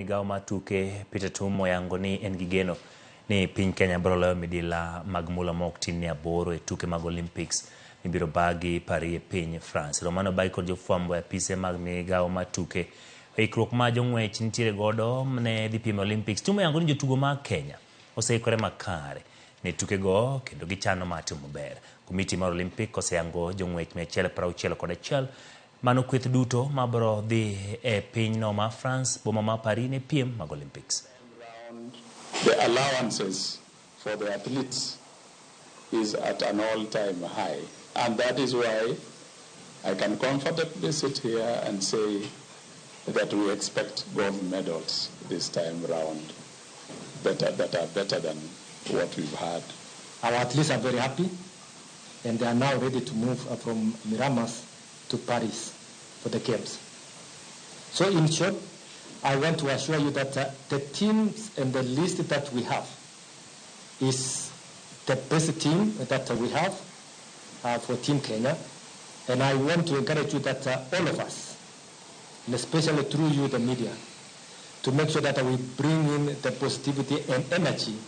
Migao mar tuke Peter Tum oyango ni en gi geno ni piny Kenya biro loyo midila mag mula ma ok tin ni 8 e tuke mag Olimpiks mibiro bagi Paris e piny France. Romano bai kod jofwambo e apise mag migao mar tuke ikruok ma jong'wech nitiere godo ne dhi piem Olimpiks. Tum oyango ni jotugo mag Kenya oseikore makare ne tuke go kendo gichano matimo maber. Komiti mar Olimpik oseyango jong'wech 161 mano kweth duto mabro dhi e piny no ma France boma ma Paris ne piem mag Olympics. The allowances for the athletes is at an all-time high, and that is why I can comfortably sit here and say that we expect gold medals this time round that are better than what we've had. Our athletes are very happy, and they are now ready to move from Miramas to Paris for the Games. So in short, I want to assure you that the teams and the list that we have is the best team that we have for Team Kenya. And I want to encourage you that all of us, and especially through you, the media, to make sure that we bring in the positivity and energy